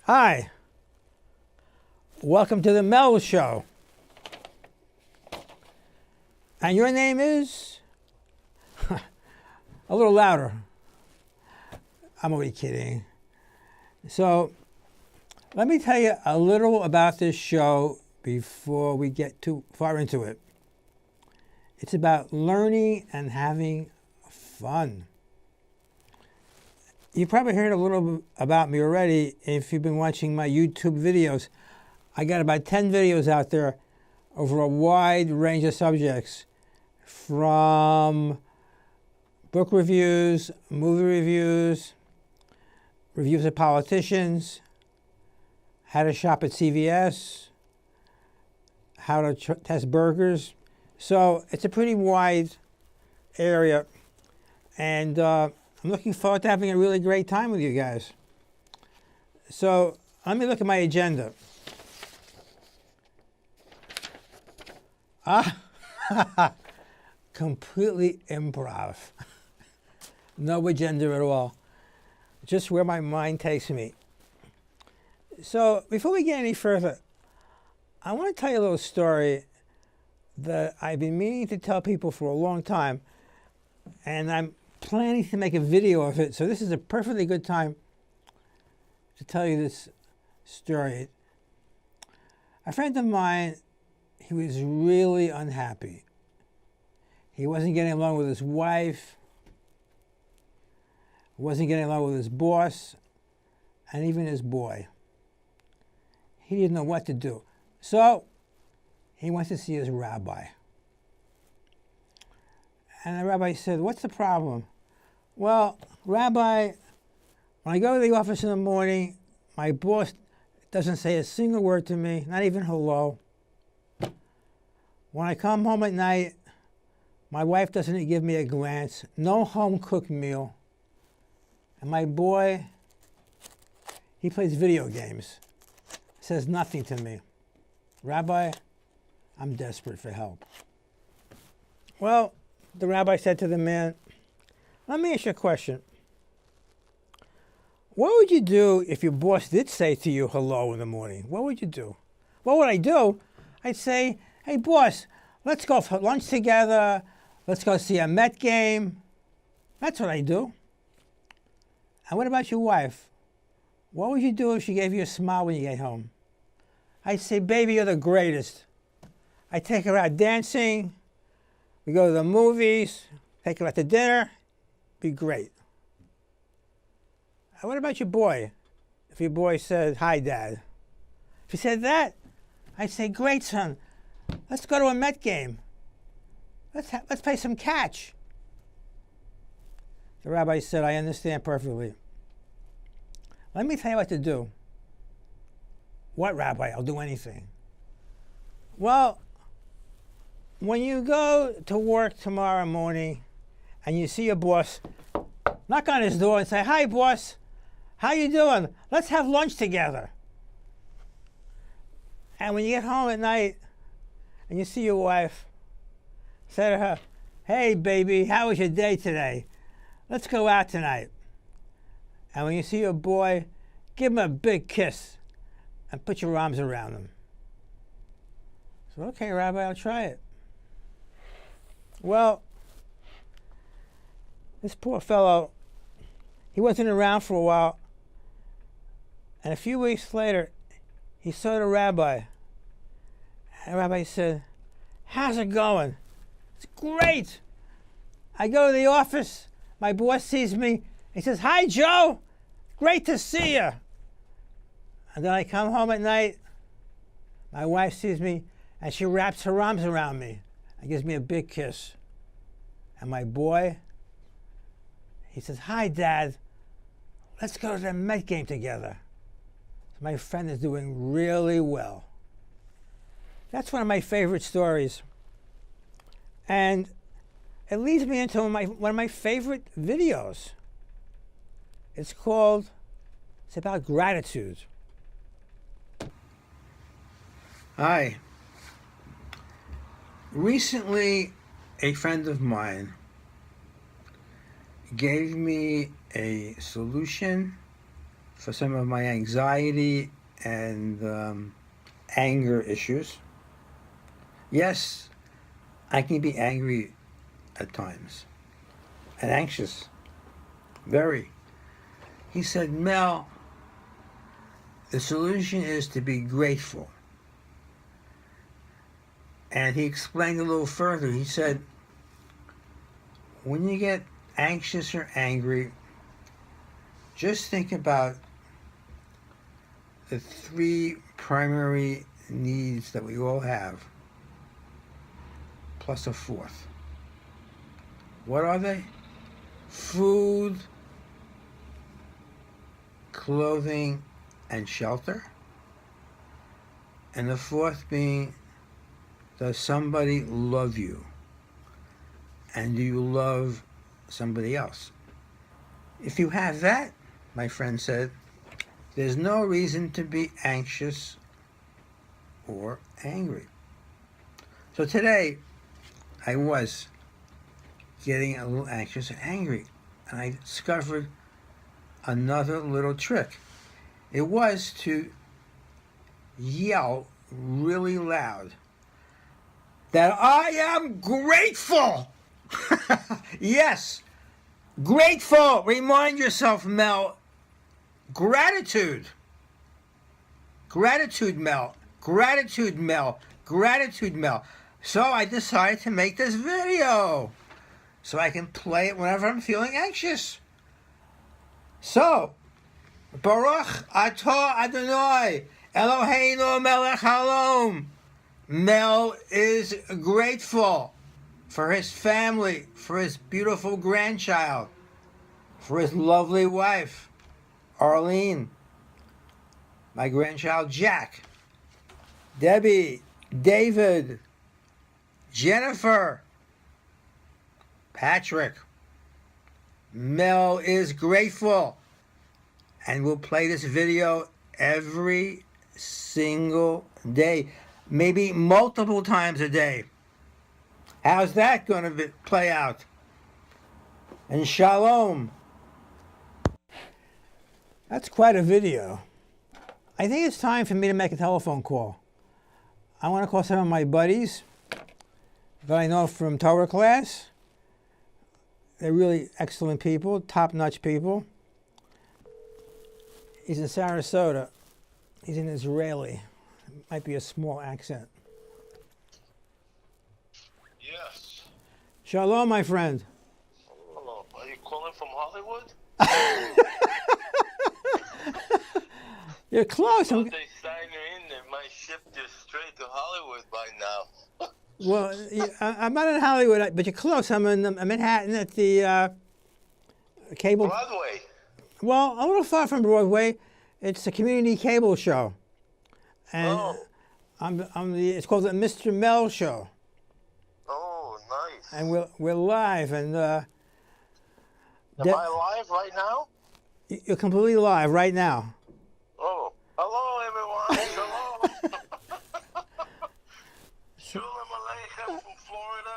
Hi, welcome to the Mel Show. And your name is? A little louder. I'm only kidding. So, let me tell you a little about this show before we get too far into it. It's about learning and having fun. You probably heard a little bit about me already if you've been watching my YouTube videos. I got about 10 videos out there over a wide range of subjects, from book reviews, movie reviews, reviews of politicians, how to shop at CVS, how to test burgers. So it's a pretty wide area, and I'm looking forward to having a really great time with you guys. So let me look at my agenda. Completely improv. No agenda at all. Just where my mind takes me. So before we get any further, I want to tell you a little story that I've been meaning to tell people for a long time, and I'm planning to make a video of it, so this is a perfectly good time to tell you this story. A friend of mine, he was really unhappy. He wasn't getting along with his wife, wasn't getting along with his boss, and even his boy. He didn't know what to do. So he went to see his rabbi. And the rabbi said, "What's the problem?" "Well, Rabbi, when I go to the office in the morning, my boss doesn't say a single word to me, not even hello. When I come home at night, my wife doesn't give me a glance, no home-cooked meal. And my boy, he plays video games, says nothing to me. Rabbi, I'm desperate for help." Well, the rabbi said to the man, "Let me ask you a question. What would you do if your boss did say to you hello in the morning? What would you do?" "What would I do? I'd say, 'Hey, boss, let's go for lunch together. Let's go see a Met game.' That's what I do." "And what about your wife? What would you do if she gave you a smile when you get home?" "I'd say, 'Baby, you're the greatest.' I take her out dancing. We go to the movies, take her out to dinner. Be great." "And what about your boy? If your boy said, 'Hi, Dad.' If he said that, I'd say, 'Great, son. Let's go to a Met game. Let's play some catch.'" The rabbi said, "I understand perfectly. Let me tell you what to do." "What, Rabbi? I'll do anything." "Well, when you go to work tomorrow morning and you see your boss, knock on his door and say, 'Hi, boss. How you doing? Let's have lunch together.' And when you get home at night and you see your wife, say to her, 'Hey, baby, how was your day today? Let's go out tonight.' And when you see your boy, give him a big kiss and put your arms around him." So, "Okay, Rabbi, I'll try it." Well, this poor fellow, he wasn't around for a while. And a few weeks later, he saw the rabbi. And the rabbi said, "How's it going?" "It's great. I go to the office. My boss sees me. He says, 'Hi, Joe. Great to see you.' And then I come home at night. My wife sees me, and she wraps her arms around me and gives me a big kiss. And my boy, he says, 'Hi, Dad. Let's go to the Met game together.' So my friend is doing really well." That's one of my favorite stories. And it leads me into one of my favorite videos. It's about gratitude. Hi. Recently, a friend of mine gave me a solution for some of my anxiety and anger issues. Yes, I can be angry at times and anxious, very. He said, Mel, the solution is to be grateful. And he explained a little further. He said, when you get anxious or angry, just think about the three primary needs that we all have, plus a fourth. What are they? Food, clothing, and shelter. And the fourth being, does somebody love you? And do you love somebody else? If you have that, my friend said, there's no reason to be anxious or angry. So today, I was getting a little anxious and angry, and I discovered another little trick. It was to yell really loud that I am grateful. Yes, grateful. Remind yourself, Mel. Gratitude. Gratitude, Mel. Gratitude, Mel. Gratitude, Mel. So I decided to make this video so I can play it whenever I'm feeling anxious. So, Baruch Atah Adonai, Eloheinu melech haolam. Mel is grateful for his family, for his beautiful grandchild, for his lovely wife, Arlene, my grandchild Jack, Debbie, David, Jennifer, Patrick. Mel is grateful, and we'll play this video every single day, maybe multiple times a day. How's that going to play out? And shalom. That's quite a video. I think it's time for me to make a telephone call. I want to call some of my buddies that I know from Torah class. They're really excellent people, top-notch people. He's in Sarasota. He's an Israeli. Might be a small accent. Yes. Shalom, my friend. Hello. Are you calling from Hollywood? You're close. Well, they sign you in. They might ship you straight to Hollywood by now. Well, I'm not in Hollywood, but you're close. I'm in Manhattan at the cable. Broadway. Well, a little far from Broadway. It's a community cable show, and it's called the Mr. Mel Show. Oh, nice. And we're live, and Am I live right now? You're completely live right now. Oh, hello everyone. Shalom. Shalom Aleichem from Florida.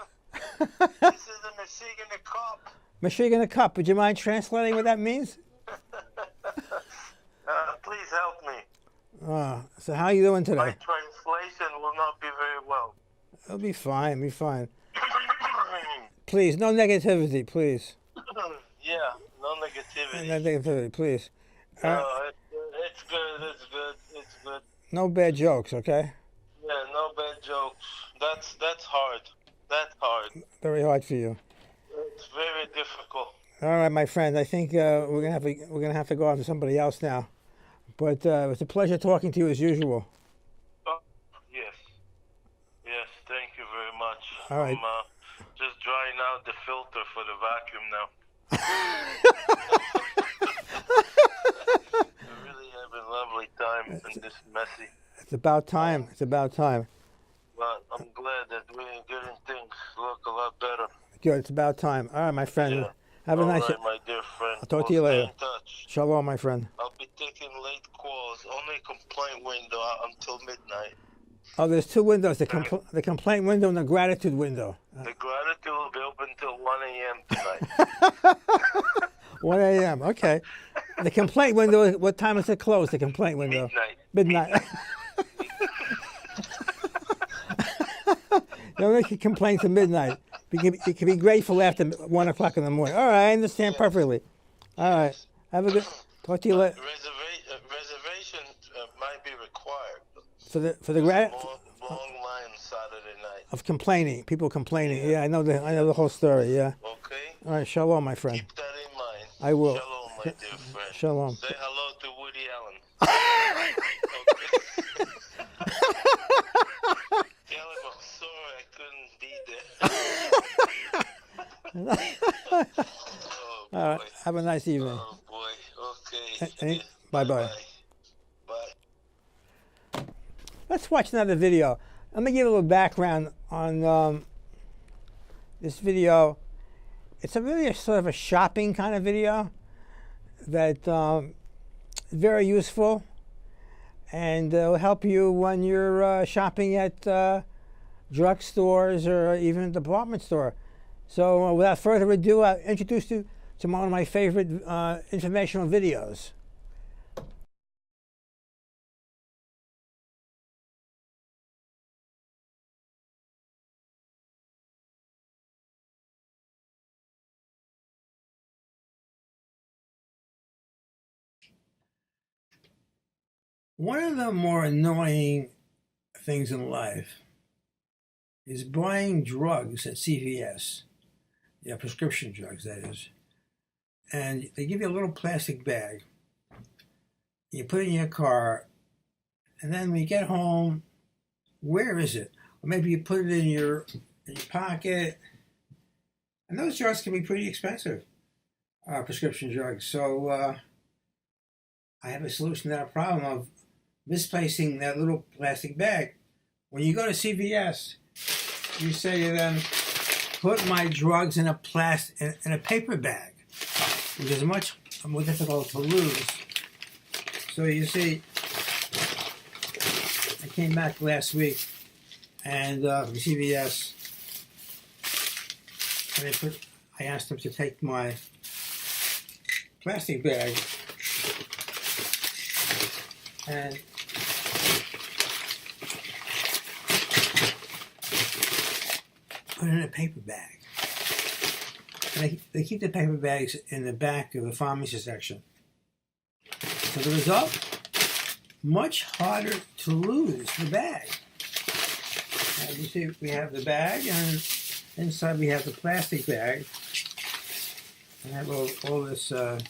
This is the Michigan Cup. Michigan Cup. Would you mind translating what that means? Please help me. So how are you doing today? My translation will not be very well. It'll be fine. Be fine. Please, no negativity, please. Yeah, no negativity. No negativity, please. It's good. It's good. It's good. No bad jokes, okay? Yeah, no bad jokes. That's hard. That's hard. Very hard for you. It's very difficult. All right, my friend. I think we're gonna have to go on to somebody else now. But it's a pleasure talking to you as usual. Oh, yes. Yes. Thank you very much. All right. I'm just drying out the filter for the vacuum now. I really have a lovely time in this messy. It's about time. It's about time. But I'm glad that we're getting things look a lot better. Good. It's about time. All right, my friend. Yeah. Have a nice. All right, my dear friend. I'll talk to you later. Stay in touch. Shalom, my friend. I'll be taking late calls. Only complaint window until midnight. Oh, there's two windows: the complaint window and the gratitude window. The gratitude will be open till 1 a.m. tonight. 1 a.m. Okay. The complaint window, what time is it closed, the complaint window? Midnight. Don't make your complaints at midnight. You can be grateful after 1 o'clock in the morning. All right, I understand perfectly. All right. Have a good... Talk to you later. Reservation might be required. For the Long line Saturday night. of complaining, people complaining. Yeah, I know the whole story. Yeah. Okay. All right, shalom, my friend. Keep that in mind. I will. Shalom, my dear friend. Shalom. Say hello to Woody Allen. Tell him I'm sorry I couldn't be there. Oh, All right. Have a nice evening. Oh boy. Okay. Bye-bye. Bye. Let's watch another video. Let me give a little background on this video. It's really sort of a shopping kind of video that very useful, and will help you when you're shopping at drugstores or even a department store. So without further ado, I'll introduce you to one of my favorite informational videos. One of the more annoying things in life is buying drugs at CVS. Yeah, prescription drugs, that is. And they give you a little plastic bag. You put it in your car, and then when you get home, where is it? Or maybe you put it in your pocket. And those drugs can be pretty expensive, prescription drugs. So I have a solution to that problem of misplacing that little plastic bag. When you go to CVS, you say to them, put my drugs in a paper bag, which is much more difficult to lose. So you see, I came back last week and from CVS, and I asked them to take my plastic bag and put it in a paper bag. And they keep the paper bags in the back of the pharmacy section. So the result, much harder to lose the bag. And you see, we have the bag, and inside we have the plastic bag. And I have all this the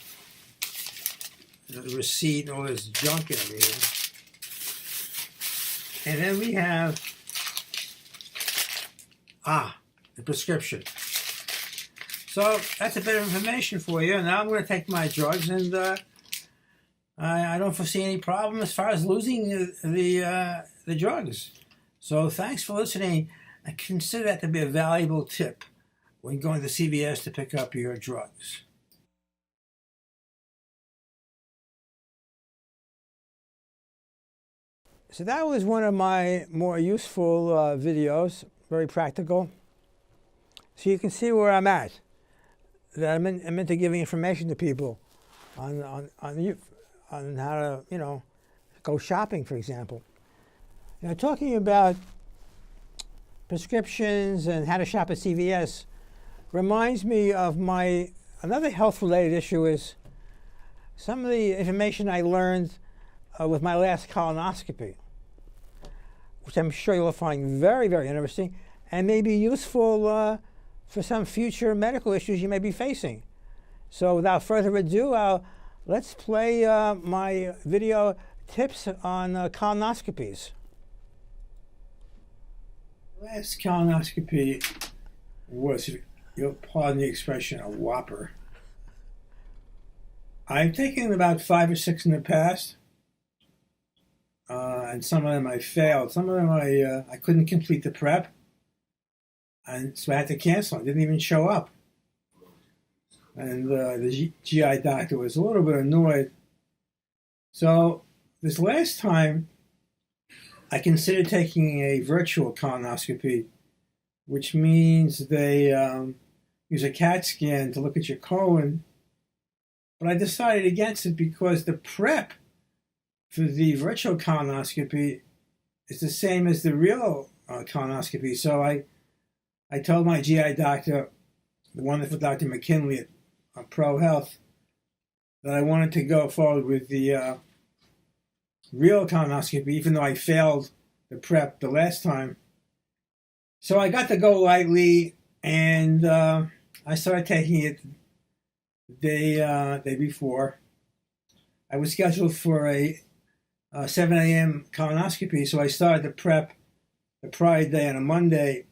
receipt, all this junk over here. And then we have the prescription. So that's a bit of information for you. Now I'm going to take my drugs, and I don't foresee any problem as far as losing the drugs. So thanks for listening. I consider that to be a valuable tip when going to CVS to pick up your drugs. So that was one of my more useful videos, very practical. So you can see where I'm at. That I'm into giving information to people on how to, go shopping, for example. Talking about prescriptions and how to shop at CVS reminds me of another health-related issue is some of the information I learned with my last colonoscopy, which I'm sure you'll find very, very interesting and may be useful for some future medical issues you may be facing. So without further ado, let's play my video tips on colonoscopies. Last colonoscopy was, you'll pardon the expression, a whopper. I've taken about 5 or 6 in the past, and some of them I failed. Some of them I couldn't complete the prep, and so I had to cancel. I didn't even show up. And the GI doctor was a little bit annoyed. So this last time, I considered taking a virtual colonoscopy, which means they use a CAT scan to look at your colon But I decided against it because the prep for the virtual colonoscopy is the same as the real colonoscopy. So I told my GI doctor, the wonderful Dr. McKinley at Pro Health, that I wanted to go forward with the real colonoscopy, even though I failed the prep the last time. So I got to go lightly, and I started taking it the day before. I was scheduled for a 7 a.m. colonoscopy, so I started the prep the prior day on a Monday.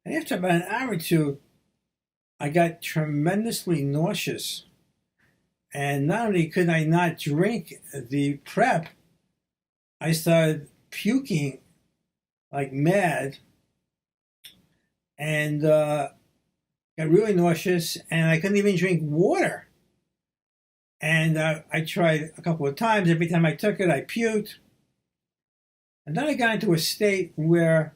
And after about an hour or two, I got tremendously nauseous. And not only could I not drink the prep, I started puking like mad and got really nauseous, and I couldn't even drink water. And I tried a couple of times. Every time I took it, I puked. And then I got into a state where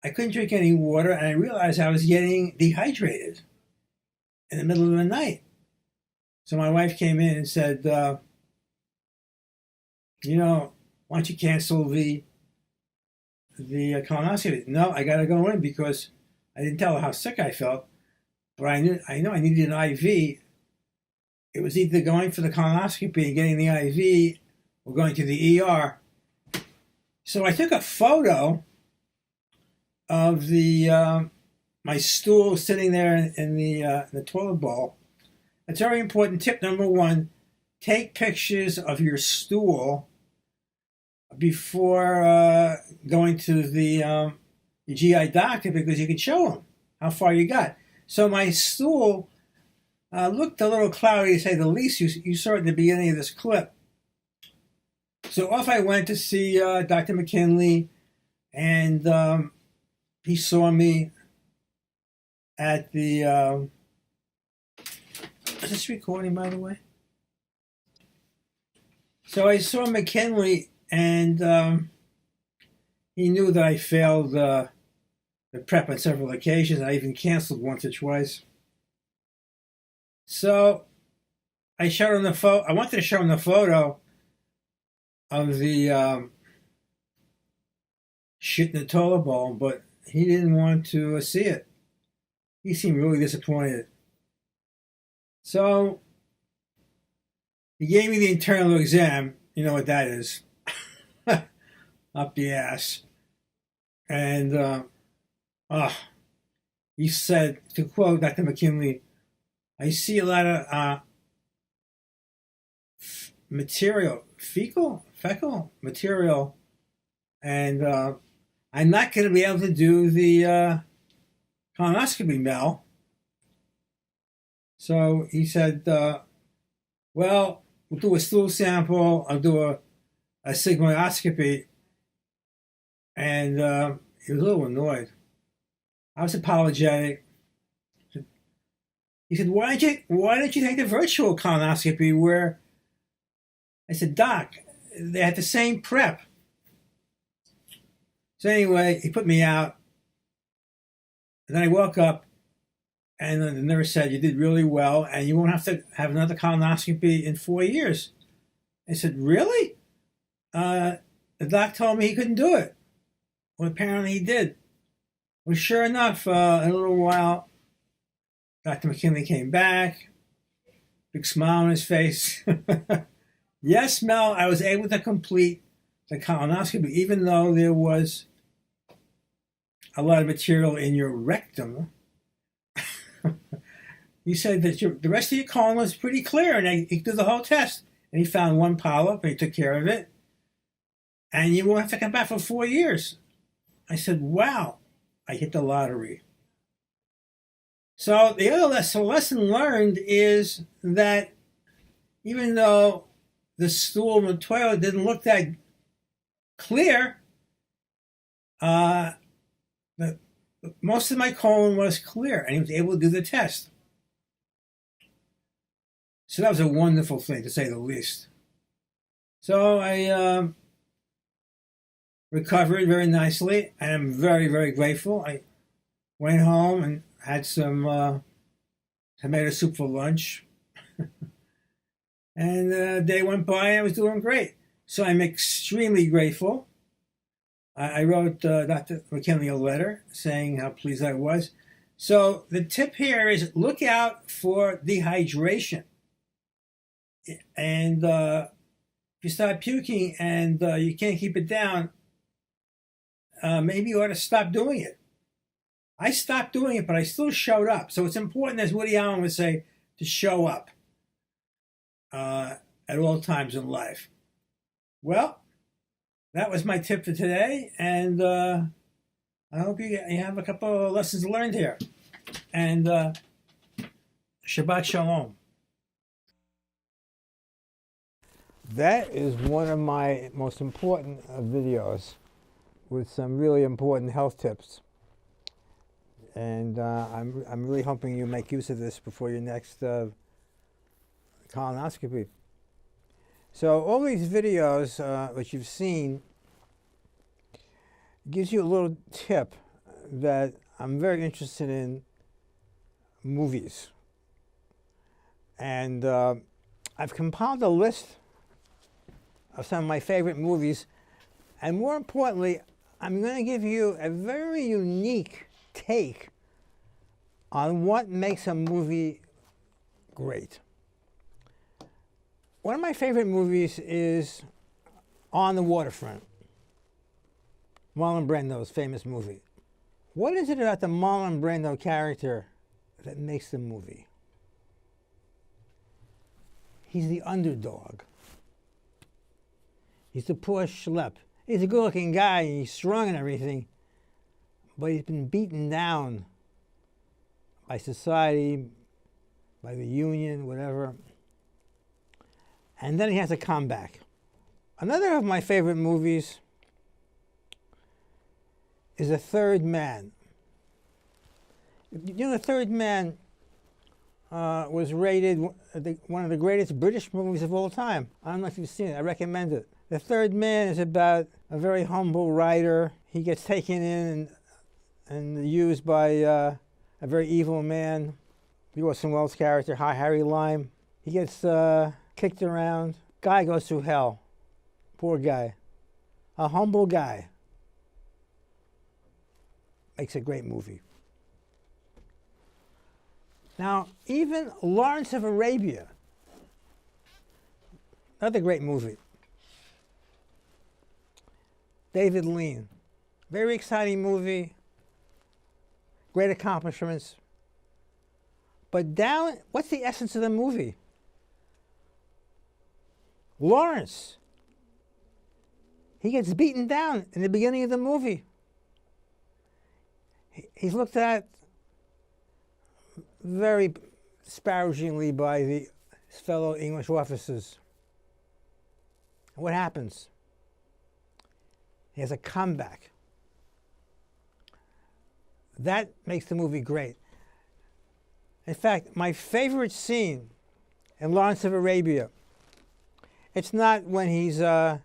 I couldn't drink any water, and I realized I was getting dehydrated in the middle of the night. So my wife came in and said, why don't you cancel the colonoscopy? No, I got to go in because I didn't tell her how sick I felt, but I know I needed an IV. It was either going for the colonoscopy and getting the IV or going to the ER. So I took a photo of my stool sitting there in the toilet bowl. It's very important. Tip number one, take pictures of your stool before going to the GI doctor, because you can show them how far you got. So my stool looked a little cloudy, to say the least. You saw it at the beginning of this clip. So off I went to see Dr. McKinley, and he saw me at the... Is this recording, by the way? So I saw McKinley, and he knew that I failed the prep on several occasions. I even canceled once or twice. So I showed him the photo. I wanted to show him the photo of the shit in the toilet bowl, but he didn't want to see it. He seemed really disappointed. So he gave me the internal exam. You know what that is. Up the ass. And he said, to quote Dr. McKinley, I see a lot of fecal material, and I'm not going to be able to do the colonoscopy, Mel. So he said, well, we'll do a stool sample, I'll do a sigmoidoscopy, and he was a little annoyed. I was apologetic. He said, why don't you take the virtual colonoscopy where... I said, Doc, they had the same prep. So anyway, he put me out. And then I woke up, and the nurse said, you did really well, and you won't have to have another colonoscopy in 4 years. I said, really? The doc told me he couldn't do it. Well, apparently he did. Well, sure enough, in a little while, Dr. McKinley came back, big smile on his face. Yes, Mel, I was able to complete the colonoscopy, even though there was a lot of material in your rectum. He said that the rest of your colon was pretty clear, and he did the whole test, and he found one polyp, and he took care of it, and you won't have to come back for 4 years. I said, wow, I hit the lottery. So the lesson learned is that even though the stool in the toilet didn't look that clear, most of my colon was clear, and he was able to do the test. So that was a wonderful thing, to say the least. So I recovered very nicely, and I'm very, very grateful. I went home and had some tomato soup for lunch. And a day went by and I was doing great. So I'm extremely grateful. I wrote Dr. McKinley a letter saying how pleased I was. So the tip here is look out for dehydration. And if you start puking and you can't keep it down, maybe you ought to stop doing it. I stopped doing it, but I still showed up. So it's important, as Woody Allen would say, to show up at all times in life. Well, that was my tip for today, and I hope you have a couple of lessons learned here. And Shabbat Shalom. That is one of my most important videos with some really important health tips. And I'm really hoping you make use of this before your next colonoscopy. So all these videos which you've seen gives you a little tip that I'm very interested in movies. And I've compiled a list of some of my favorite movies. And more importantly, I'm going to give you a very unique take on what makes a movie great. One of my favorite movies is On the Waterfront, Marlon Brando's famous movie. What is it about the Marlon Brando character that makes the movie? He's the underdog. He's the poor schlep. He's a good-looking guy, and he's strong and everything, but he's been beaten down by society, by the union, whatever. And then he has a comeback. Another of my favorite movies is The Third Man. You know, The Third Man was rated one of the greatest British movies of all time. I don't know if you've seen it. I recommend it. The Third Man is about a very humble writer. He gets taken in and used by a very evil man, the Orson Welles character, Harry Lime. He gets kicked around. Guy goes through hell. Poor guy. A humble guy. Makes a great movie. Now, even Lawrence of Arabia, another great movie. David Lean, very exciting movie, great accomplishments. But what's the essence of the movie? Lawrence, he gets beaten down in the beginning of the movie. He's looked at very disparagingly by his fellow English officers. What happens? He has a comeback. That makes the movie great. In fact, my favorite scene in Lawrence of Arabia, it's not when he's on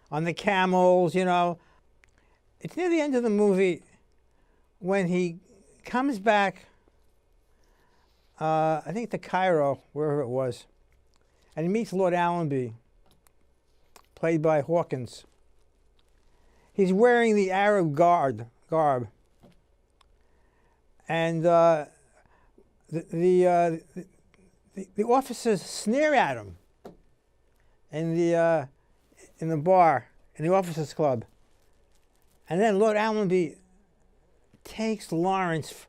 the camels, you know. It's near the end of the movie when he comes back, I think to Cairo, wherever it was, and he meets Lord Allenby, played by Hawkins. He's wearing the Arab garb. And the officers sneer at him in the bar, in the officers' club. And then Lord Allenby takes Lawrence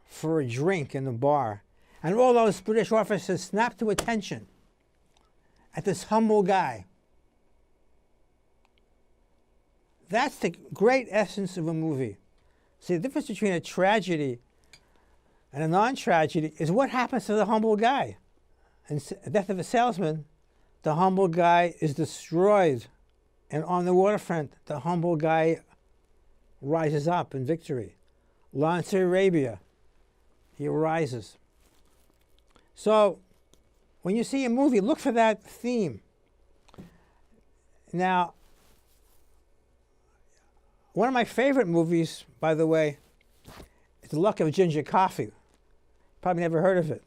for a drink in the bar. And all those British officers snap to attention at this humble guy. That's the great essence of a movie. See, the difference between a tragedy and a non-tragedy is what happens to the humble guy. In Death of a Salesman, the humble guy is destroyed. And On the Waterfront, the humble guy rises up in victory. Lawrence of Arabia, he rises. So, when you see a movie, look for that theme. Now, one of my favorite movies, by the way, is The Luck of Ginger Coffee. Probably never heard of it.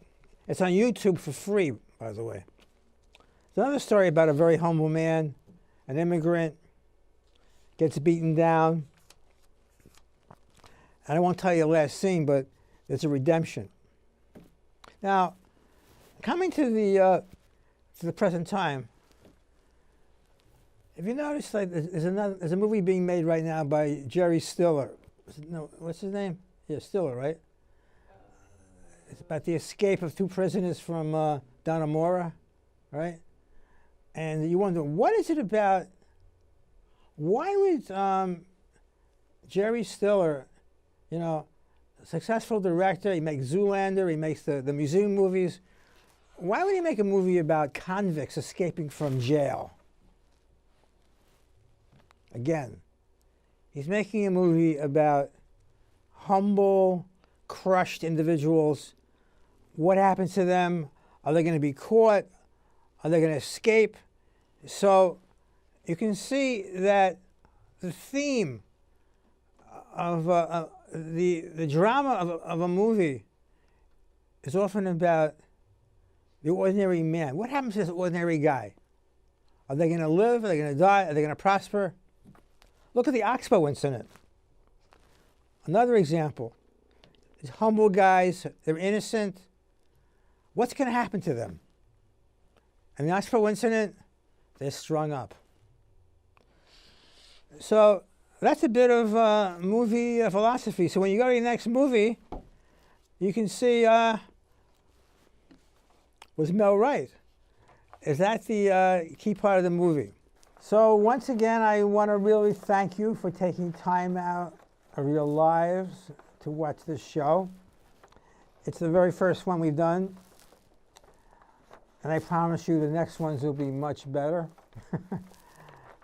It's on YouTube for free, by the way. It's another story about a very humble man, an immigrant, gets beaten down. And I won't tell you the last scene, but there's a redemption. Now, coming to the present time, if you notice, like there's a movie being made right now by Jerry Stiller. No, what's his name? Yeah, Stiller, right? It's about the escape of two prisoners from Dannemora, right? And you wonder, what is it about? Why would Jerry Stiller, you know, a successful director, he makes Zoolander, he makes the museum movies. Why would he make a movie about convicts escaping from jail? Again, he's making a movie about humble, crushed individuals. What happens to them? Are they going to be caught? Are they going to escape? So you can see that the theme of the drama of a movie is often about the ordinary man. What happens to this ordinary guy? Are they going to live? Are they going to die? Are they going to prosper? Look at the Oxbow incident. Another example. These humble guys, they're innocent. What's going to happen to them? And the Oxbow incident, they're strung up. So that's a bit of movie philosophy. So when you go to the next movie, you can see, was Mel right? Is that the key part of the movie? So once again, I want to really thank you for taking time out of your lives to watch this show. It's the very first one we've done, and I promise you the next ones will be much better.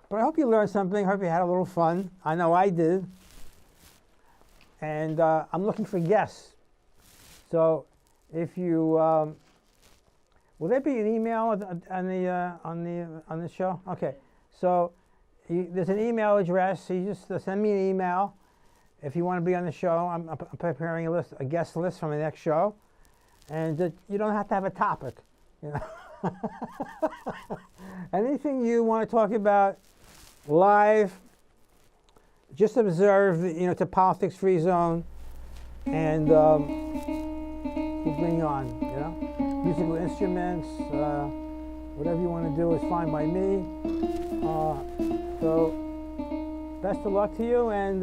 But I hope you learned something. I hope you had a little fun. I know I did. And I'm looking for guests. So if you will there be an email on the show? Okay. So there's an email address. You just send me an email if you want to be on the show. I'm preparing a guest list for my next show, and you don't have to have a topic. You know, anything you want to talk about live. Just observe. It's a politics-free zone, and keep bringing on. Musical instruments. Whatever you want to do is fine by me. So, best of luck to you, and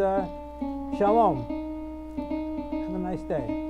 shalom. Have a nice day.